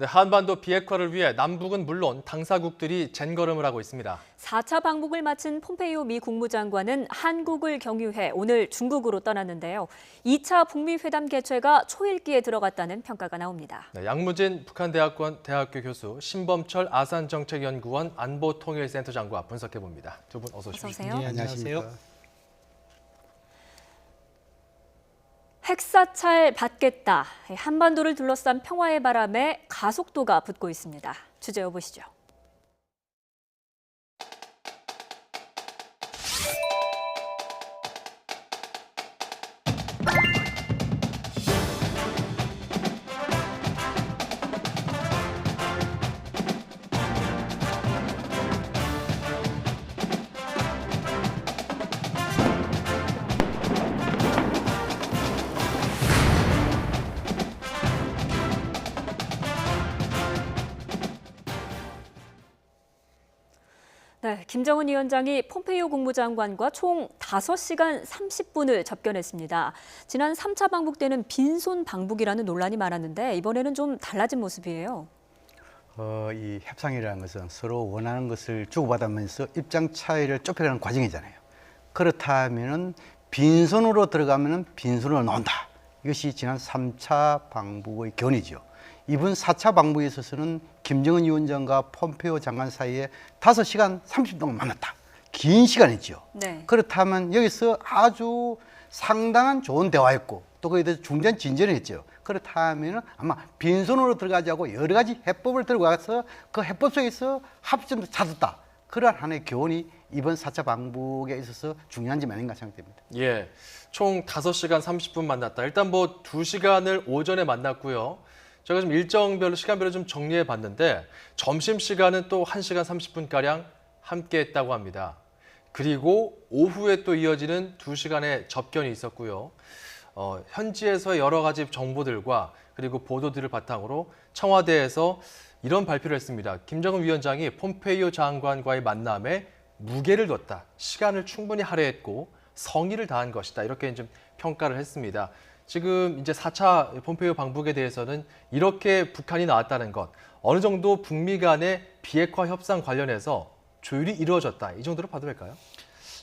네, 한반도 비핵화를 위해 남북은 물론 당사국들이 젠걸음을 하고 있습니다. 4차 방북을 마친 폼페이오 미 국무장관은 한국을 경유해 오늘 중국으로 떠났는데요. 2차 북미 회담 개최가 초읽기에 들어갔다는 평가가 나옵니다. 네, 양무진 북한대학교 교수, 신범철 아산정책연구원 안보통일센터장과 분석해봅니다. 두 분 어서 오십시오. 어서 오세요. 네, 안녕하세요. 핵사찰 받겠다. 한반도를 둘러싼 평화의 바람에 가속도가 붙고 있습니다. 주제 여보시죠. 네, 김정은 위원장이 폼페이오 국무장관과 총 5시간 30분을 접견했습니다. 지난 3차 방북 때는 빈손 방북이라는 논란이 많았는데 이번에는 좀 달라진 모습이에요. 이 협상이라는 것은 서로 원하는 것을 주고받으면서 입장 차이를 좁혀가는 과정이잖아요. 그렇다면 빈손으로 들어가면 빈손으로 나온다. 이것이 지난 3차 방북의 견이죠. 이번 4차 방북에 있어서는 김정은 위원장과 폼페이오 장관 사이에 5시간 30분 동안 만났다. 긴 시간이죠. 네. 그렇다면 여기서 아주 상당한 좋은 대화였고 또 거기에 대해서 중대한 진전을 했죠. 그렇다면 아마 빈손으로 들어가지 않고 여러 가지 해법을 들고 가서 그 해법 속에서 합점을 찾았다. 그러한 하나의 교훈이 이번 4차 방북에 있어서 중요한 점 아닌가 생각됩니다. 예, 총 5시간 30분 만났다. 일단 뭐 2시간을 오전에 만났고요. 제가 좀 일정별로 시간별로 좀 정리해 봤는데 점심시간은 또 1시간 30분가량 함께 했다고 합니다. 그리고 오후에 또 이어지는 2시간의 접견이 있었고요. 현지에서 여러 가지 정보들과 그리고 보도들을 바탕으로 청와대에서 이런 발표를 했습니다. 김정은 위원장이 폼페이오 장관과의 만남에 무게를 뒀다. 시간을 충분히 할애했고 성의를 다한 것이다. 이렇게 좀 평가를 했습니다. 지금 이제 4차 폼페이오 방북에 대해서는 이렇게 북한이 나왔다는 것, 어느 정도 북미 간의 비핵화 협상 관련해서 조율이 이루어졌다. 이 정도로 봐도 될까요?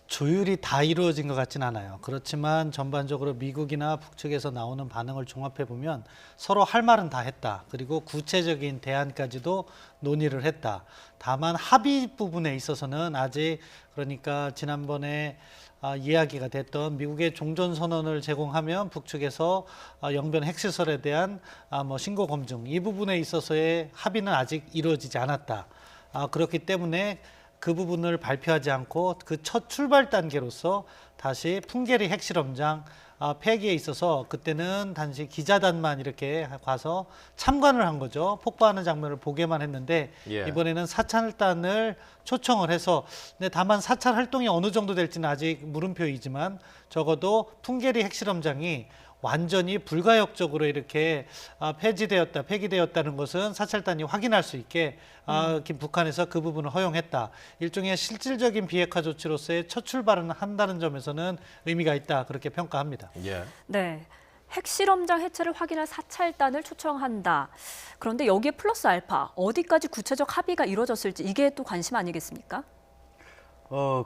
조율이 다 이루어진 것 같진 않아요. 그렇지만 전반적으로 미국이나 북측에서 나오는 반응을 종합해 보면 서로 할 말은 다 했다. 그리고 구체적인 대안까지도 논의를 했다. 다만 합의 부분에 있어서는 아직 그러니까 지난번에 이야기가 됐던 미국의 종전선언을 제공하면 북측에서 영변 핵시설에 대한 신고 검증 이 부분에 있어서의 합의는 아직 이루어지지 않았다. 그렇기 때문에 그 부분을 발표하지 않고 그 첫 출발 단계로서 다시 풍계리 핵실험장 폐기에 있어서 그때는 단지 기자단만 이렇게 가서 참관을 한 거죠. 폭파하는 장면을 보게만 했는데 예. 이번에는 사찰단을 초청을 해서 근데 다만 사찰 활동이 어느 정도 될지는 아직 물음표이지만 적어도 풍계리 핵실험장이 완전히 불가역적으로 이렇게 폐기되었다는 것은 사찰단이 확인할 수 있게 북한에서 그 부분을 허용했다. 일종의 실질적인 비핵화 조치로서의 첫 출발은 한다는 점에서는 의미가 있다. 그렇게 평가합니다. 예. 네. 핵실험장 해체를 확인할 사찰단을 초청한다. 그런데 여기에 플러스 알파, 어디까지 구체적 합의가 이루어졌을지 이게 또 관심 아니겠습니까?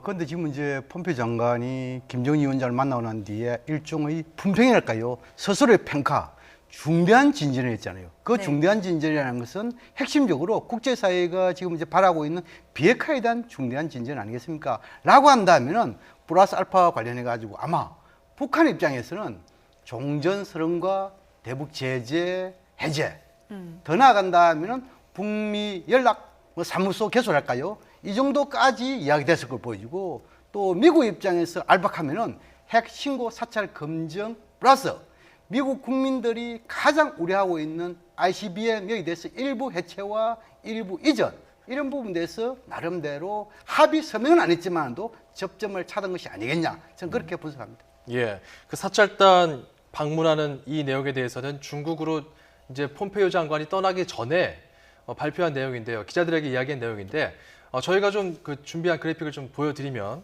그런데 지금 이제 폼페이오 장관이 김정은 위원장을 만나고 난 뒤에 일종의 품평이랄까요? 스스로의 평가, 중대한 진전을 했잖아요. 그 네. 중대한 진전이라는 것은 핵심적으로 국제사회가 지금 이제 바라고 있는 비핵화에 대한 중대한 진전 아니겠습니까? 라고 한다면은 플러스 알파와 관련해가지고 아마 북한 입장에서는 종전선언과 대북 제재 해제, 더 나아간다면은 북미 연락 사무소 개설할까요? 이 정도까지 이야기됐을 걸 보여주고 또 미국 입장에서 알박하면은 핵 신고 사찰 검증 플러스 미국 국민들이 가장 우려하고 있는 ICBM에 대해서 일부 해체와 일부 이전 이런 부분에 대해서 나름대로 합의 서명은 안 했지만도 접점을 찾은 것이 아니겠냐 저는 그렇게 분석합니다. 예, 그 사찰단 방문하는 이 내용에 대해서는 중국으로 이제 폼페이오 장관이 떠나기 전에 발표한 내용인데요. 기자들에게 이야기한 내용인데 저희가 좀 그 준비한 그래픽을 좀 보여드리면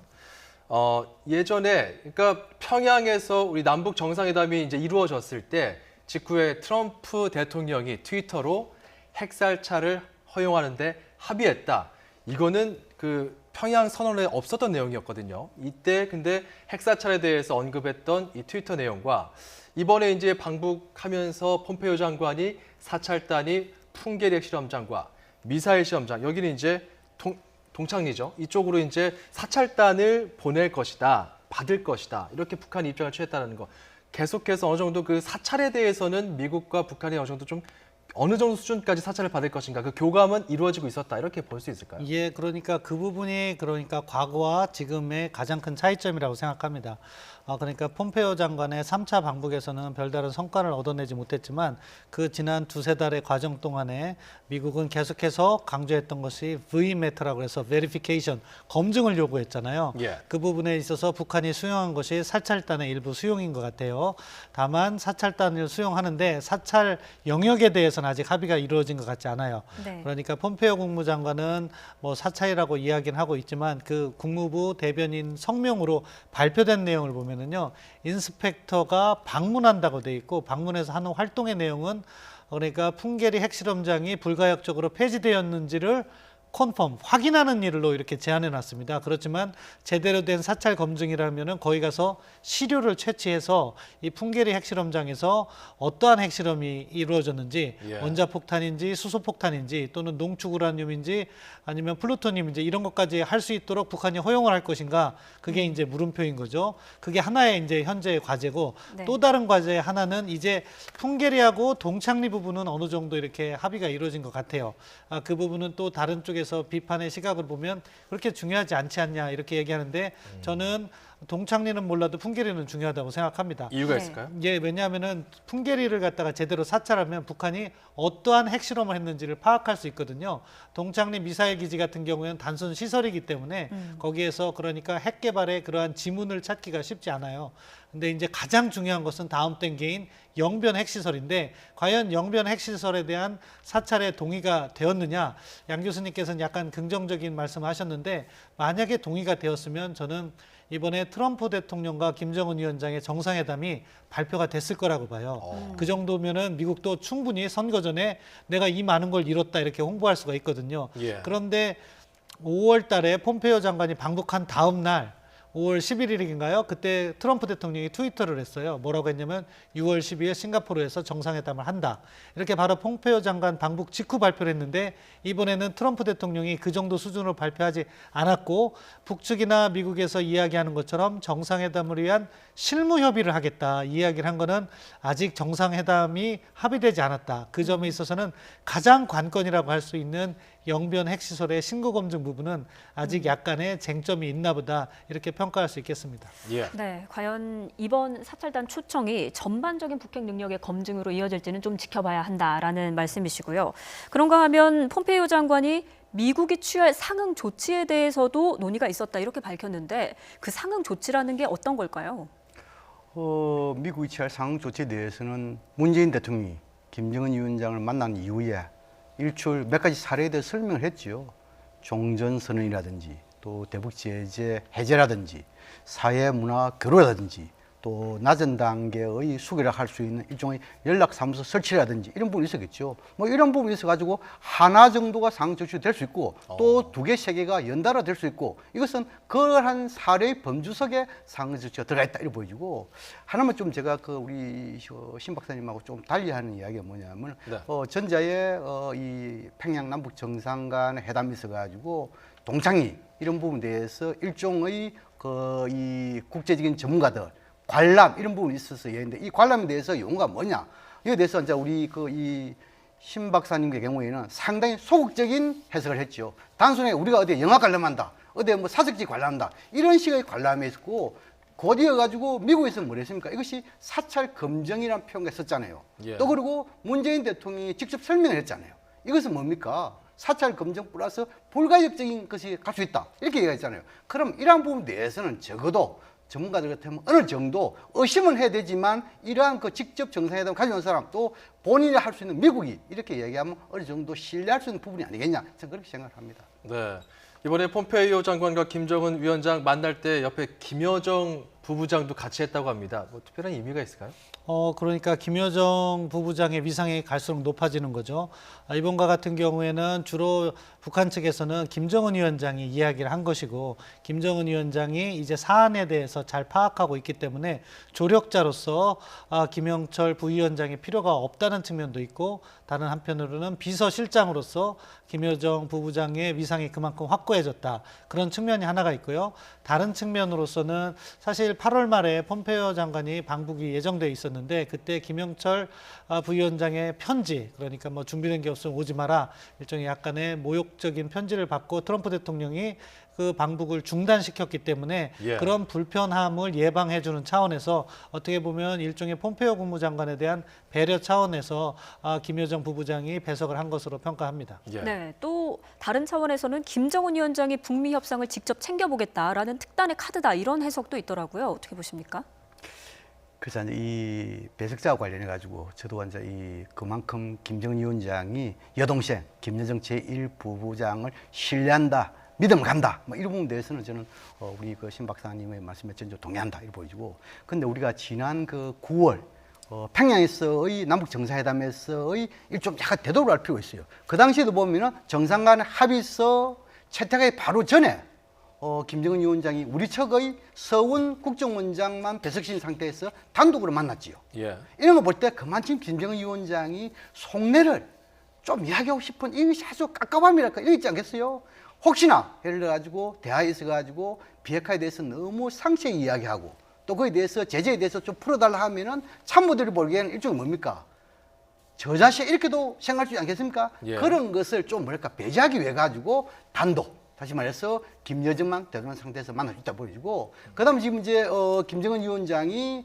예전에 그러니까 평양에서 우리 남북 정상회담이 이제 이루어졌을 때 직후에 트럼프 대통령이 트위터로 핵살차를 허용하는데 합의했다. 이거는 그 평양 선언에 없었던 내용이었거든요. 이때 근데 핵사찰에 대해서 언급했던 이 트위터 내용과 이번에 이제 방북하면서 폼페이오 장관이 사찰단이 풍계리 핵실험장과 미사일 시험장 여기는 이제 동창리죠. 이쪽으로 이제 사찰단을 보낼 것이다, 받을 것이다 이렇게 북한이 입장을 취했다는 거. 계속해서 어느 정도 그 사찰에 대해서는 미국과 북한이 어느 정도 수준까지 사찰을 받을 것인가 그 교감은 이루어지고 있었다 이렇게 볼 수 있을까요? 예, 그러니까 그 부분이 그러니까 과거와 지금의 가장 큰 차이점이라고 생각합니다. 그러니까 폼페이오 장관의 3차 방북에서는 별다른 성과를 얻어내지 못했지만 그 지난 두세 달의 과정 동안에 미국은 계속해서 강조했던 것이 VMAT라고 해서 Verification, 검증을 요구했잖아요. 예. 그 부분에 있어서 북한이 수용한 것이 사찰단의 일부 수용인 것 같아요. 다만 사찰단을 수용하는데 사찰 영역에 대해서는 아직 합의가 이루어진 것 같지 않아요. 네. 그러니까 폼페이오 국무장관은 뭐 사찰이라고 이야기는 하고 있지만 그 국무부 대변인 성명으로 발표된 내용을 보면은요, 인스펙터가 방문한다고 돼 있고 방문해서 하는 활동의 내용은 그러니까 풍계리 핵실험장이 불가역적으로 폐지되었는지를 컨펌, 확인하는 일로 이렇게 제안해 놨습니다. 그렇지만 제대로 된 사찰 검증이라면은 거기 가서 시료를 채취해서 이 풍계리 핵실험장에서 어떠한 핵실험이 이루어졌는지 예. 원자폭탄인지 수소폭탄인지 또는 농축우라늄인지 아니면 플루토늄인지 이런 것까지 할 수 있도록 북한이 허용을 할 것인가 그게 이제 물음표인 거죠. 그게 하나의 이제 현재의 과제고 네. 또 다른 과제 하나는 이제 풍계리하고 동창리 부분은 어느 정도 이렇게 합의가 이루어진 것 같아요. 그 부분은 또 다른 쪽에서 비판의 시각을 보면 그렇게 중요하지 않지 않냐 이렇게 얘기하는데 저는 동창리는 몰라도 풍계리는 중요하다고 생각합니다. 이유가 네. 있을까요? 예, 왜냐하면은 풍계리를 갖다가 제대로 사찰하면 북한이 어떠한 핵실험을 했는지를 파악할 수 있거든요. 동창리 미사일 기지 같은 경우에는 단순 시설이기 때문에 거기에서 그러니까 핵 개발의 그러한 지문을 찾기가 쉽지 않아요. 근데 이제 가장 중요한 것은 다음 단계인 영변 핵시설인데 과연 영변 핵시설에 대한 사찰에 동의가 되었느냐? 양 교수님께서는 약간 긍정적인 말씀하셨는데 만약에 동의가 되었으면 저는 이번에 트럼프 대통령과 김정은 위원장의 정상회담이 발표가 됐을 거라고 봐요. 그 정도면은 미국도 충분히 선거 전에 내가 이 많은 걸 이뤘다 이렇게 홍보할 수가 있거든요. 예. 그런데 5월 달에 폼페이오 장관이 방북한 다음 날 5월 11일인가요? 그때 트럼프 대통령이 트위터를 했어요. 뭐라고 했냐면 6월 12일 싱가포르에서 정상회담을 한다. 이렇게 바로 폼페이오 장관 방북 직후 발표를 했는데 이번에는 트럼프 대통령이 그 정도 수준으로 발표하지 않았고 북측이나 미국에서 이야기하는 것처럼 정상회담을 위한 실무 협의를 하겠다. 이야기를 한 거는 아직 정상회담이 합의되지 않았다. 그 점에 있어서는 가장 관건이라고 할 수 있는 영변 핵시설의 신고 검증 부분은 아직 약간의 쟁점이 있나 보다 이렇게 평가할 수 있겠습니다. 예. 네, 과연 이번 사찰단 초청이 전반적인 북핵 능력의 검증으로 이어질지는 좀 지켜봐야 한다라는 말씀이시고요. 그런가 하면 폼페이오 장관이 미국이 취할 상응 조치에 대해서도 논의가 있었다 이렇게 밝혔는데 그 상응 조치라는 게 어떤 걸까요? 미국이 취할 상응 조치에 대해서는 문재인 대통령이 김정은 위원장을 만난 이후에 일출 몇 가지 사례에 대해 설명을 했지요. 종전선언이라든지 또 대북 제재 해제라든지 사회문화 교류라든지 또 낮은 단계의 수교를 할 수 있는 일종의 연락사무소 설치라든지 이런 부분이 있었겠죠. 뭐 이런 부분이 있어가지고 하나 정도가 상조치 될 수 있고 또 두 개, 세 개가 연달아 될 수 있고 이것은 그러한 사례의 범주석에 상조치가 들어가 있다 이렇게 보여지고 하나만 좀 제가 우리 신 박사님하고 좀 달리하는 이야기가 뭐냐면 네. 전자에 이 평양 남북 정상 간 회담이 있어가지고 동창리 이런 부분에 대해서 일종의 이 국제적인 전문가들 관람 이런 부분이 있어서 얘기인데 이 관람에 대해서 용어가 뭐냐 이에 대해서 이제 우리 이 신 박사님의 경우에는 상당히 소극적인 해석을 했죠. 단순히 우리가 어디에 영화 관람한다, 어디에 뭐 사적지 관람한다 이런 식의 관람이 있고 곧이어 가지고 미국에서 뭐랬습니까? 이것이 사찰 검증이라는 표현을 썼잖아요. 예. 또 그리고 문재인 대통령이 직접 설명을 했잖아요. 이것은 뭡니까? 사찰 검증 플러스 불가역적인 것이 갈 수 있다 이렇게 얘기했잖아요. 그럼 이러한 부분에 대해서는 적어도 전문가들 같으면 어느 정도 의심은 해야 되지만 이러한 직접 정상회담 가져온 사람 또 본인이 할 수 있는 미국이 이렇게 얘기하면 어느 정도 신뢰할 수 있는 부분이 아니겠냐, 저는 그렇게 생각합니다. 네. 이번에 폼페이오 장관과 김정은 위원장 만날 때 옆에 김여정 부부장도 같이 했다고 합니다. 뭐 특별한 의미가 있을까요? 그러니까 김여정 부부장의 위상이 갈수록 높아지는 거죠. 이번과 같은 경우에는 주로 북한 측에서는 김정은 위원장이 이야기를 한 것이고, 김정은 위원장이 이제 사안에 대해서 잘 파악하고 있기 때문에 조력자로서 김영철 부위원장이 필요가 없다는 측면도 있고, 다른 한편으로는 비서실장으로서 김여정 부부장의 위상이 그만큼 확고해졌다, 그런 측면이 하나가 있고요. 다른 측면으로서는 사실 8월 말에 폼페이오 장관이 방북이 예정돼 있었는데, 그때 김영철 부위원장의 편지, 그러니까 뭐 준비된 게 없으면 오지 마라, 일종의 약간의 모욕적인 편지를 받고 트럼프 대통령이 그 방북을 중단시켰기 때문에 예. 그런 불편함을 예방해주는 차원에서 어떻게 보면 일종의 폼페이오 국무장관에 대한 배려 차원에서 김여정 부부장이 배석을 한 것으로 평가합니다. 예. 네, 또 다른 차원에서는 김정은 위원장이 북미 협상을 직접 챙겨보겠다라는 특단의 카드다, 이런 해석도 있더라고요. 어떻게 보십니까? 그래서 이제 이 배석자와 관련해 가지고 저도 이제 이 그만큼 김정은 위원장이 여동생 김여정 제1부부장을 신뢰한다, 믿음 간다, 뭐 이런 부분에 대해서는 저는 우리 그 신 박사님의 말씀에 전혀 동의한다, 이렇게 보이고. 근데 우리가 지난 그 9월 평양에서의 남북 정상회담에서의 일좀 약간 되돌아 할 필요가 있어요. 그 당시에도 보면은 정상 간의 합의서 채택하기 바로 전에 김정은 위원장이 우리 측의 서훈 국정원장만 배석신 상태에서 단독으로 만났지요. 예. 이런 거 볼 때 그만큼 김정은 위원장이 속내를 좀 이야기하고 싶은 이것이 아주 깝깝함이랄까, 이거 있지 않겠어요? 혹시나 예를 들어가지고 대화에 있어가지고 비핵화에 대해서 너무 상세히 이야기하고 또 그에 대해서 제재에 대해서 좀 풀어달라 하면은 참모들이 보기에는 일종의 뭡니까? 저 자식 이렇게도 생각할 수 있지 않겠습니까? 예. 그런 것을 좀 뭐랄까 배제하기 위해 가지고 단독, 다시 말해서 김여정만 대통령 상태에서 만날 수 있다 보여지고, 그다음 지금 이제 김정은 위원장이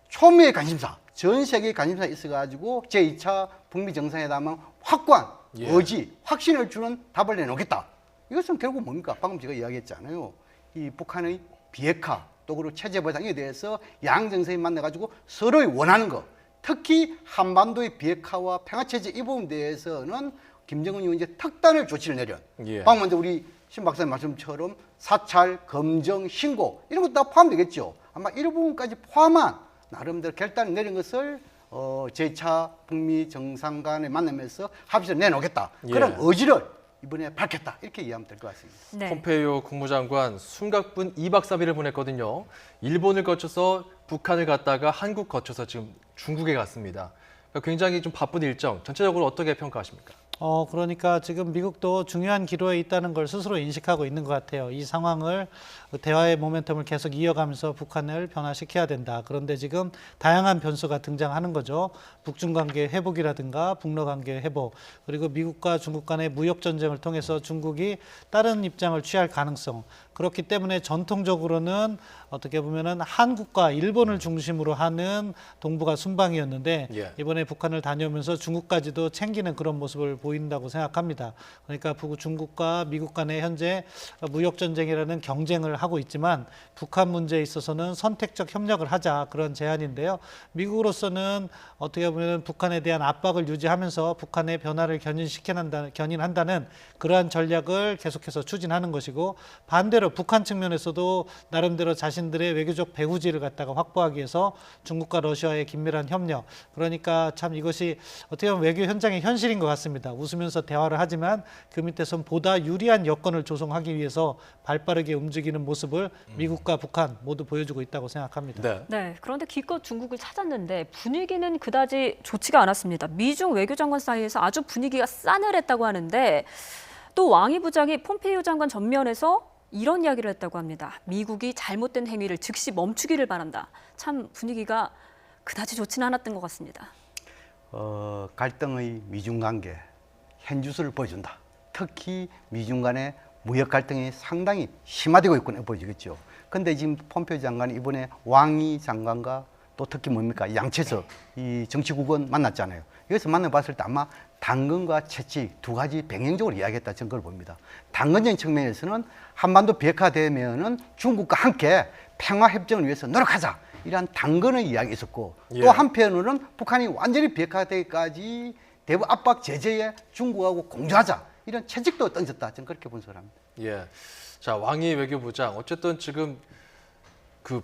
초미의 관심사, 전 세계의 관심사에 있어가지고 제2차 북미 정상회담은 확고한 예. 의지, 확신을 주는 답을 내놓겠다. 이것은 결국 뭡니까? 방금 제가 이야기했잖아요. 이 북한의 비핵화 또 그리고 체제 보장에 대해서 양 정상이 만나가지고 서로의 원하는 것, 특히 한반도의 비핵화와 평화체제 이 부분에 대해서는 김정은 위원장이 특단의 조치를 내련. 예. 방금 먼저 우리 신 박사님 말씀처럼 사찰, 검정, 신고 이런 것도 다 포함되겠죠. 아마 이런 부분까지 포함한 나름대로 결단을 내린 것을 제2차 북미 정상 간의 만남에서 합의를 내놓겠다. 예. 그런 의지를 이번에 밝혔다, 이렇게 이해하면 될 것 같습니다. 네. 폼페이오 국무장관 숨가쁜 2박 3일을 보냈거든요. 일본을 거쳐서 북한을 갔다가 한국 거쳐서 지금 중국에 갔습니다. 그러니까 굉장히 좀 바쁜 일정, 전체적으로 어떻게 평가하십니까? 그러니까 지금 미국도 중요한 기로에 있다는 걸 스스로 인식하고 있는 것 같아요. 이 상황을, 대화의 모멘텀을 계속 이어가면서 북한을 변화시켜야 된다. 그런데 지금 다양한 변수가 등장하는 거죠. 북중 관계 회복이라든가 북러 관계 회복, 그리고 미국과 중국 간의 무역 전쟁을 통해서 중국이 다른 입장을 취할 가능성. 그렇기 때문에 전통적으로는 어떻게 보면은 한국과 일본을 중심으로 하는 동북아 순방이었는데, 예. 이번에 북한을 다녀오면서 중국까지도 챙기는 그런 모습을 보인다고 생각합니다. 그러니까 중국과 미국 간의 현재 무역 전쟁이라는 경쟁을 하고 있지만 북한 문제에 있어서는 선택적 협력을 하자, 그런 제안인데요. 미국으로서는 어떻게 보면 북한에 대한 압박을 유지하면서 북한의 변화를 견인한다는 그러한 전략을 계속해서 추진하는 것이고, 반대로 북한 측면에서도 나름대로 자신들의 외교적 배후지를 갖다가 확보하기 위해서 중국과 러시아의 긴밀한 협력, 그러니까 참 이것이 어떻게 보면 외교 현장의 현실인 것 같습니다. 웃으면서 대화를 하지만 그 밑에선 보다 유리한 여건을 조성하기 위해서 발빠르게 움직이는 모습을 미국과 북한 모두 보여주고 있다고 생각합니다. 네. 네, 그런데 기껏 중국을 찾았는데 분위기는 그다지 좋지가 않았습니다. 미중 외교장관 사이에서 아주 분위기가 싸늘했다고 하는데, 또 왕이 부장이 폼페이오 장관 전면에서 이런 이야기를 했다고 합니다. 미국이 잘못된 행위를 즉시 멈추기를 바란다. 참 분위기가 그다지 좋지는 않았던 것 같습니다. 갈등의 미중 관계 현주소를 보여준다. 특히 미중 간의 무역 갈등이 상당히 심화되고 있구나 보여지겠죠. 근데 지금 폼페이오 장관이 이번에 왕이 장관과 또 특히 뭡니까? 양채석 이 정치국은 만났잖아요. 여기서 만나봤을 때 아마 당근과 채찍 두 가지 병행적으로 이야기했다, 저는 그걸 봅니다. 당근적인 측면에서는 한반도 비핵화되면은 중국과 함께 평화 협정을 위해서 노력하자, 이러한 당근의 이야기 있었고 예. 또 한편으로는 북한이 완전히 비핵화되기까지 대북 압박 제재에 중국하고 공조하자 이런 채찍도 던졌다. 저는 그렇게 분석을 합니다. 예. 자, 왕이 외교부장 어쨌든 지금 그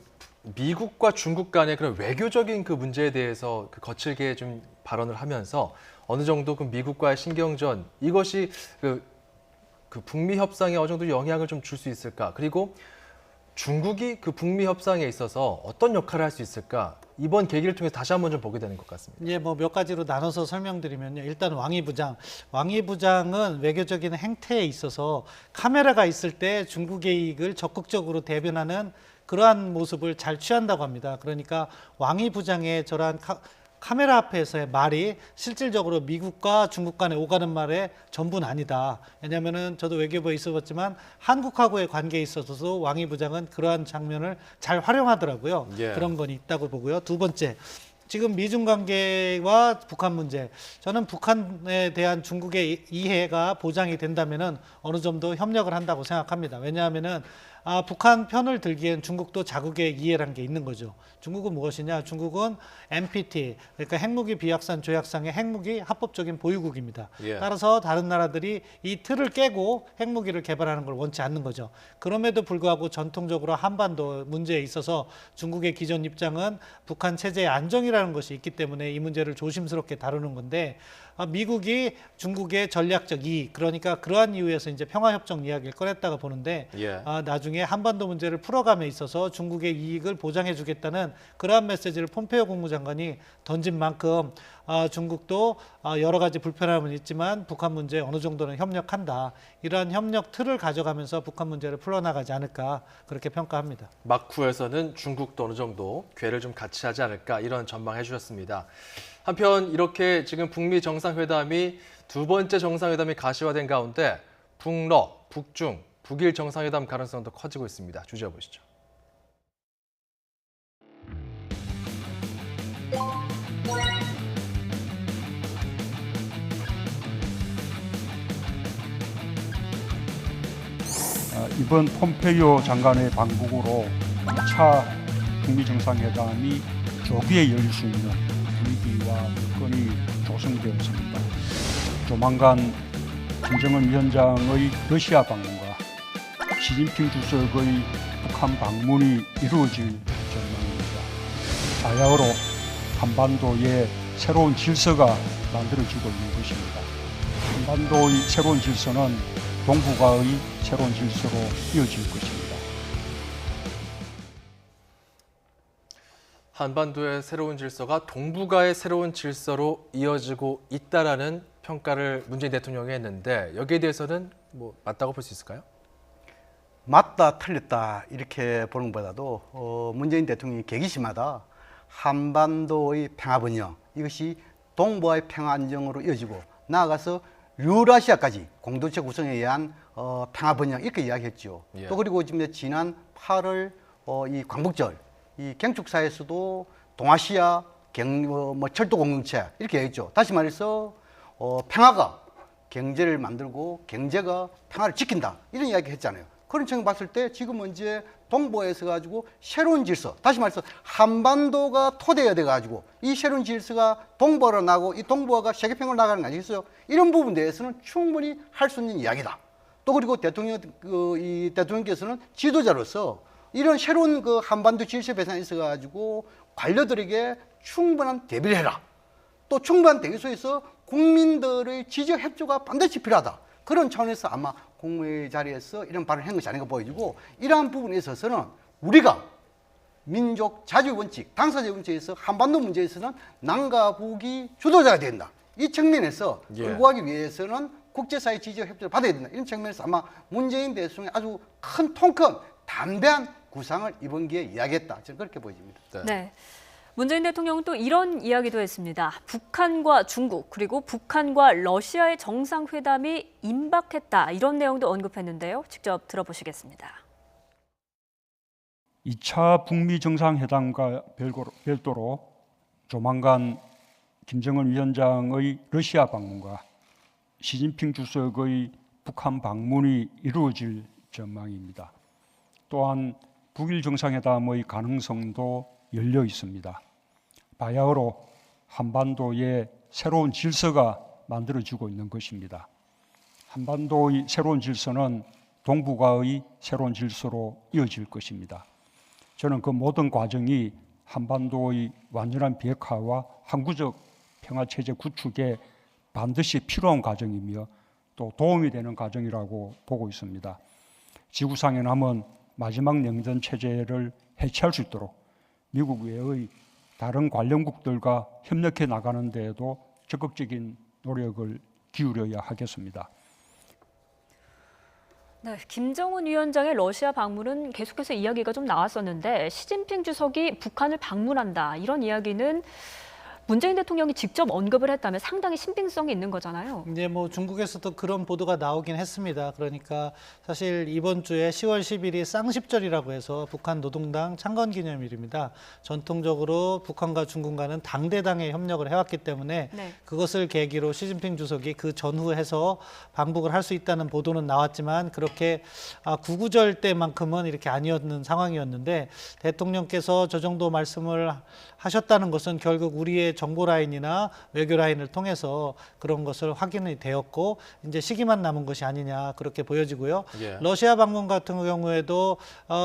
미국과 중국 간의 그런 외교적인 그 문제에 대해서 그 거칠게 좀 발언을 하면서 어느 정도 그 미국과의 신경전 이것이 그 북미 협상에 어느 정도 영향을 좀 줄 수 있을까? 그리고 중국이 그 북미 협상에 있어서 어떤 역할을 할 수 있을까? 이번 계기를 통해서 다시 한번 좀 보게 되는 것 같습니다. 예, 뭐 몇 가지로 나눠서 설명드리면요. 일단 왕이 부장은 외교적인 행태에 있어서 카메라가 있을 때 중국의 이익을 적극적으로 대변하는 그러한 모습을 잘 취한다고 합니다. 그러니까 왕이 부장의 저러한 카메라 앞에서의 말이 실질적으로 미국과 중국 간에 오가는 말의 전부는 아니다. 왜냐하면은 저도 외교부에 있어봤지만 한국하고의 관계에 있어서도 왕이 부장은 그러한 장면을 잘 활용하더라고요. 예. 그런 건 있다고 보고요. 두 번째, 지금 미중 관계와 북한 문제, 저는 북한에 대한 중국의 이해가 보장이 된다면은 어느 정도 협력을 한다고 생각합니다. 왜냐하면은 북한 편을 들기엔 중국도 자국의 이해란 게 있는 거죠. 중국은 무엇이냐? 중국은 NPT, 그러니까 핵무기 비확산 조약상의 핵무기 합법적인 보유국입니다. 예. 따라서 다른 나라들이 이 틀을 깨고 핵무기를 개발하는 걸 원치 않는 거죠. 그럼에도 불구하고 전통적으로 한반도 문제에 있어서 중국의 기존 입장은 북한 체제의 안정이라는 것이 있기 때문에 이 문제를 조심스럽게 다루는 건데 미국이 중국의 전략적 이익, 그러니까 그러한 이유에서 이제 평화협정 이야기를 꺼냈다고 보는데 예. 나중에 한반도 문제를 풀어감에 있어서 중국의 이익을 보장해주겠다는 그러한 메시지를 폼페이오 국무장관이 던진 만큼 중국도 여러 가지 불편함은 있지만 북한 문제에 어느 정도는 협력한다. 이러한 협력 틀을 가져가면서 북한 문제를 풀어나가지 않을까 그렇게 평가합니다. 막후에서는 중국도 어느 정도 궤를 좀 같이 하지 않을까 이런 전망해 주셨습니다. 한편 이렇게 지금 북미 정상회담이 두 번째 정상회담이 가시화된 가운데 북러, 북중, 북일 정상회담 가능성도 커지고 있습니다. 주제해 보시죠. 이번 폼페이오 장관의 방북으로 2차 북미 정상회담이 조기에 열릴 수 있는 분위기와 여건이 조성되었습니다. 조만간 김정은 위원장의 러시아 방문과 시진핑 주석의 북한 방문이 이루어질 전망입니다. 바야흐로 한반도의 새로운 질서가 만들어지고 있는 것입니다. 한반도의 새로운 질서는 동북아의 새로운 질서로 이어질 것입니다. 한반도의 새로운 질서가 동북아의 새로운 질서로 이어지고 있다라는 평가를 문재인 대통령이 했는데 여기에 대해서는 뭐 맞다고 볼 수 있을까요? 맞다 틀렸다 이렇게 보는 것보다도 문재인 대통령이 계기시마다 한반도의 평화 번영 이것이 동북아의 평화 안정으로 이어지고 나아가서 유라시아까지 공동체 구성에 의한 평화 번영 이렇게 이야기했죠. 예. 또 그리고 지금 지난 8월 이 광복절 이 경축사에서도 동아시아 철도 공동체 이렇게 얘기했죠. 다시 말해서 평화가 경제를 만들고 경제가 평화를 지킨다 이런 이야기 했잖아요. 그런 측면 봤을 때 지금은 이제 동북아에서 가지고 새로운 질서, 다시 말해서 한반도가 토대가 돼 가지고 이 새로운 질서가 동북아로 나고 이 동북아가 세계평으로 나가는 거 아니겠어요? 이런 부분에 대해서는 충분히 할 수 있는 이야기다. 또 그리고 대통령께서는 지도자로서 이런 새로운 그 한반도 질서 배상에 있어 가지고 관료들에게 충분한 대비를 해라. 또 충분한 대기 속에서 국민들의 지지와 협조가 반드시 필요하다. 그런 차원에서 아마 국무회의 자리에서 이런 발언을 한 것이 아닌가 보여지고 이러한 부분에 있어서는 우리가 민족 자주 원칙, 당사자 원칙에서 한반도 문제에 있어서는 남과 북이 주도자가 된다. 이 측면에서 끌고 가기 위해서는 국제사회 지지와 협조를 받아야 된다. 이런 측면에서 아마 문재인 대통령이 아주 큰 통큰 담대한 구상을 이번 기회에 이야기했다. 저는 그렇게 보여집니다. 네. 문재인 대통령은 또 이런 이야기도 했습니다. 북한과 중국 그리고 북한과 러시아의 정상회담이 임박했다. 이런 내용도 언급했는데요. 직접 들어보시겠습니다. 2차 북미 정상회담과 별도로 조만간 김정은 위원장의 러시아 방문과 시진핑 주석의 북한 방문이 이루어질 전망입니다. 또한 북일 정상회담의 가능성도 열려 있습니다. 바야흐로 한반도의 새로운 질서가 만들어지고 있는 것입니다. 한반도의 새로운 질서는 동북아의 새로운 질서로 이어질 것입니다. 저는 그 모든 과정이 한반도의 완전한 비핵화와 항구적 평화체제 구축에 반드시 필요한 과정이며 또 도움이 되는 과정이라고 보고 있습니다. 지구상에 남은 마지막 냉전 체제를 해체할 수 있도록 미국 외의 다른 관련국들과 협력해 나가는 데에도 적극적인 노력을 기울여야 하겠습니다. 네, 김정은 위원장의 러시아 방문은 계속해서 이야기가 좀 나왔었는데 시진핑 주석이 북한을 방문한다 이런 이야기는 문재인 대통령이 직접 언급을 했다면 상당히 신빙성이 있는 거잖아요. 이제 뭐 중국에서도 그런 보도가 나오긴 했습니다. 그러니까 사실 이번 주에 10월 10일이 쌍십절이라고 해서 북한 노동당 창건기념일입니다. 전통적으로 북한과 중국과는 당대당의 협력을 해왔기 때문에 네. 그것을 계기로 시진핑 주석이 그 전후해서 방북을 할 수 있다는 보도는 나왔지만 그렇게 구구절 때만큼은 이렇게 아니었는 상황이었는데 대통령께서 저 정도 말씀을 하셨다는 것은 결국 우리의 정보 라인이나 외교 라인을 통해서 그런 것을 확인이 되었고 이제 시기만 남은 것이 아니냐 그렇게 보여지고요. 예. 러시아 방문 같은 경우에도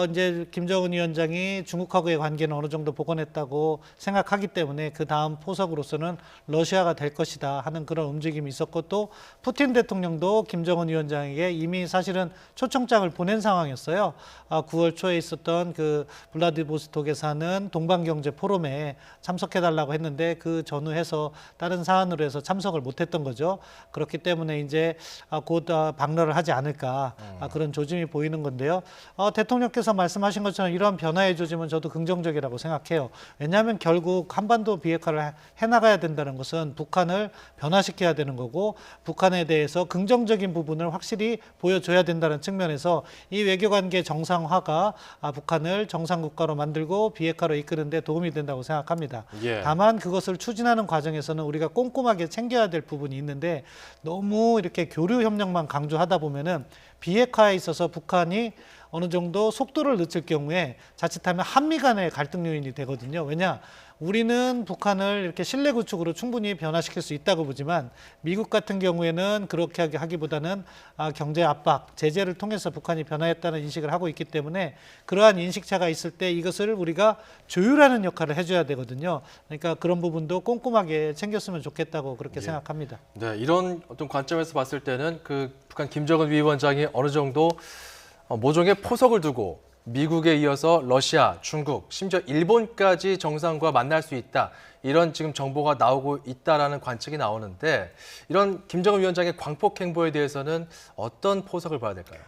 이제 김정은 위원장이 중국하고의 관계는 어느 정도 복원했다고 생각하기 때문에 그 다음 포석으로서는 러시아가 될 것이다 하는 그런 움직임이 있었고 또 푸틴 대통령도 김정은 위원장에게 이미 사실은 초청장을 보낸 상황이었어요. 9월 초에 있었던 그 블라디보스톡에서 하는 동방경제 포럼에 참석해달라고 했는데 그 전후해서 다른 사안으로 해서 참석을 못했던 거죠. 그렇기 때문에 이제 곧 방문을 하지 않을까 그런 조짐이 보이는 건데요. 대통령께서 말씀하신 것처럼 이러한 변화의 조짐은 저도 긍정적이라고 생각해요. 왜냐하면 결국 한반도 비핵화를 해나가야 된다는 것은 북한을 변화시켜야 되는 거고 북한에 대해서 긍정적인 부분을 확실히 보여줘야 된다는 측면에서 이 외교관계 정상화가 북한을 정상국가로 만들고 비핵화로 이끄는 데 도움이 된다고 생각합니다. 예. 다만 그것을 추진하는 과정에서는 우리가 꼼꼼하게 챙겨야 될 부분이 있는데 너무 이렇게 교류 협력만 강조하다 보면은 비핵화에 있어서 북한이 어느 정도 속도를 늦출 경우에 자칫하면 한미 간의 갈등 요인이 되거든요. 왜냐? 우리는 북한을 이렇게 신뢰 구축으로 충분히 변화시킬 수 있다고 보지만 미국 같은 경우에는 그렇게 하기보다는 경제 압박, 제재를 통해서 북한이 변화했다는 인식을 하고 있기 때문에 그러한 인식차가 있을 때 이것을 우리가 조율하는 역할을 해줘야 되거든요. 그러니까 그런 부분도 꼼꼼하게 챙겼으면 좋겠다고 그렇게 생각합니다. 네, 이런 어떤 관점에서 봤을 때는 그 북한 김정은 위원장이 어느 정도 모종의 포석을 두고 미국에 이어서 러시아, 중국, 심지어 일본까지 정상과 만날 수 있다. 이런 지금 정보가 나오고 있다라는 관측이 나오는데 이런 김정은 위원장의 광폭 행보에 대해서는 어떤 포석을 봐야 될까요?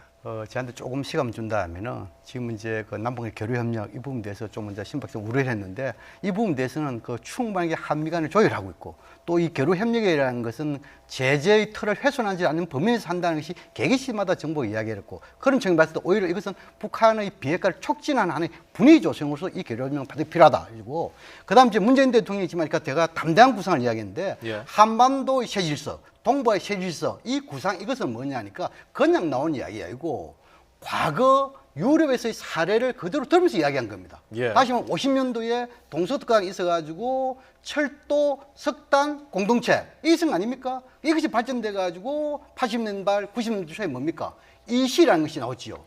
저한테 조금 시간 준다면은 지금 이제 그 남북의 교류 협력 이 부분에 대해서 좀 이제 심박적 우려를 했는데 이 부분에 대해서는 그 충분하게 한미 간을 조율하고 있고 또 이 교류 협력이라는 것은 제재의 틀을 훼손하지 않는 범위에서 한다는 것이 계기시마다 정부가 이야기를 했고 그런 측면에서 봤을 때 오히려 이것은 북한의 비핵화를 촉진하는 하나의 분위기 조성으로서 이 교류 협력은 반드시 필요하다. 그리고 그다음 이제 문재인 대통령이 지금 그러니까 제가 담대한 구상을 이야기했는데 예. 한반도의 새 질서, 동북아의 새 질서 이 구상 이것은 뭐냐니까 그냥 나온 이야기가 아니고 과거 유럽에서의 사례를 그대로 들으면서 이야기한 겁니다. 예. 다시 말하면 50년도에 동서특강이 있어가지고 철도, 석탄, 공동체 이성 아닙니까? 이것이 발전돼가지고 80년 말, 90년대 초에 뭡니까? 이시라는 것이 나왔지요.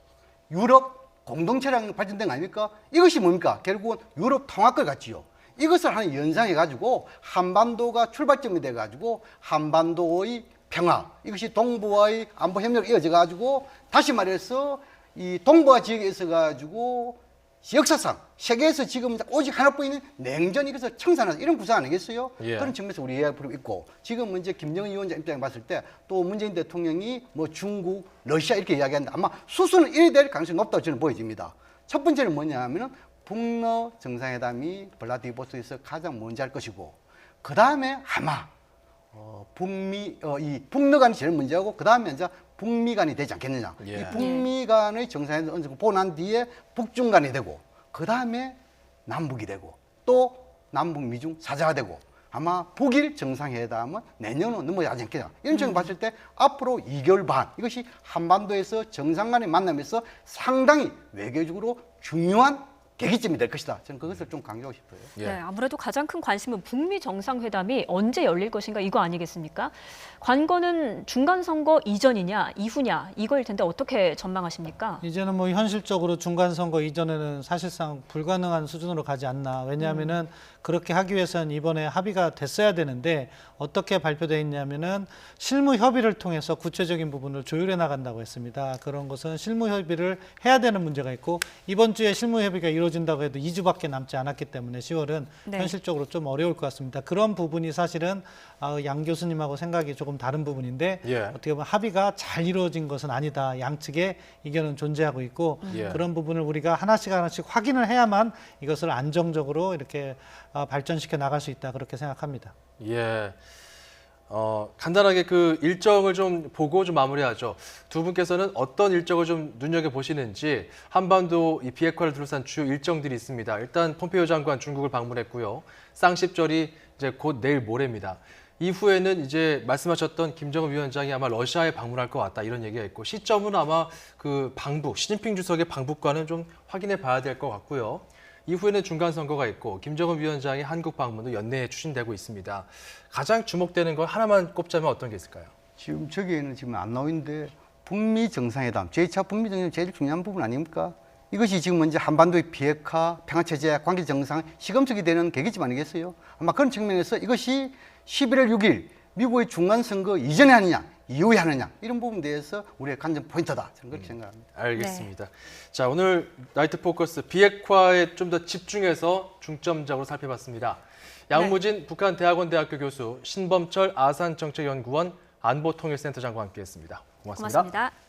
유럽 공동체라는 게 발전된 거 아닙니까? 이것이 뭡니까? 결국은 유럽 통합을 갖지요. 이것을 하나 연상해가지고 한반도가 출발점이 돼가지고 한반도의 평화 이것이 동북아의 안보 협력이 이어져가지고 다시 말해서 이 동북아 지역에 있어가지고 역사상 세계에서 지금 오직 하나뿐인 냉전 이것을 청산하는 이런 구상 아니겠어요? 예. 그런 측면에서 우리 이해할 있고 지금 이제 김정은 위원장 입장에 봤을 때 또 문재인 대통령이 뭐 중국, 러시아 이렇게 이야기하는데 아마 수순은 이래 될 가능성이 높다고 저는 보여집니다. 첫 번째는 뭐냐 하면은 북러 정상회담이 블라디보스토크에서 가장 먼저 할 것이고 그 다음에 아마 이 북러 간이 제일 먼저하고 그 다음에 이제 북미 간이 되지 않겠느냐. 예. 이 북미 간의 정상회담을 어느 정도 보고 난 뒤에 북중 간이 되고 그 다음에 남북이 되고 또 남북 미중 4자가 되고 아마 북일 정상회담은 내년으로 넘어가지 않겠냐. 이런 점을 봤을 때 앞으로 2개월 반 이것이 한반도에서 정상 간의 만남에서 상당히 외교적으로 중요한 계기점이 될 것이다. 저는 그것을 좀 강조하고 싶어요. 예. 네, 아무래도 가장 큰 관심은 북미 정상회담이 언제 열릴 것인가 이거 아니겠습니까? 관건은 중간 선거 이전이냐 이후냐 이거일 텐데 어떻게 전망하십니까? 이제는 뭐 현실적으로 중간 선거 이전에는 사실상 불가능한 수준으로 가지 않나. 왜냐하면은 그렇게 하기 위해서는 이번에 합의가 됐어야 되는데 어떻게 발표돼 있냐면은 실무 협의를 통해서 구체적인 부분을 조율해 나간다고 했습니다. 그런 것은 실무 협의를 해야 되는 문제가 있고 이번 주에 실무 협의가 이루어진다고 해도 2주밖에 남지 않았기 때문에 10월은 네. 현실적으로 좀 어려울 것 같습니다. 그런 부분이 사실은 양 교수님하고 생각이 조금 다른 부분인데 예. 어떻게 보면 합의가 잘 이루어진 것은 아니다. 양측의 이견은 존재하고 있고 예. 그런 부분을 우리가 하나씩 확인을 해야만 이것을 안정적으로 이렇게 발전시켜 나갈 수 있다. 그렇게 생각합니다. 예. 간단하게 그 일정을 좀 보고 좀 마무리하죠. 두 분께서는 어떤 일정을 좀 눈여겨 보시는지 한반도 이 비핵화를 둘러싼 주요 일정들이 있습니다. 일단 폼페이오 장관 중국을 방문했고요. 쌍십절이 이제 곧 내일 모레입니다. 이후에는 이제 말씀하셨던 김정은 위원장이 아마 러시아에 방문할 것 같다 이런 얘기가 있고 시점은 아마 그 방북 시진핑 주석의 방북과는 좀 확인해 봐야 될 것 같고요. 이후에는 중간 선거가 있고 김정은 위원장의 한국 방문도 연내에 추진되고 있습니다. 가장 주목되는 걸 하나만 꼽자면 어떤 게 있을까요? 지금 저기에는 지금 안 나오는데 북미 정상회담, 제2차 북미 정상회담 제일 중요한 부분 아닙니까? 이것이 지금 먼저 한반도의 비핵화, 평화체제, 관계 정상 시금석이 되는 계기점 아니겠어요? 아마 그런 측면에서 이것이 11월 6일 미국의 중간선거 이전에 하느냐, 이후에 하느냐 이런 부분에 대해서 우리의 관전 포인트다. 저는 그렇게 생각합니다. 알겠습니다. 자, 오늘 나이트 포커스 비핵화에 좀 더 집중해서 중점적으로 살펴봤습니다. 양무진 북한 대학원 대학교 교수, 신범철 아산정책연구원 안보통일센터장과 함께했습니다. 고맙습니다. 고맙습니다.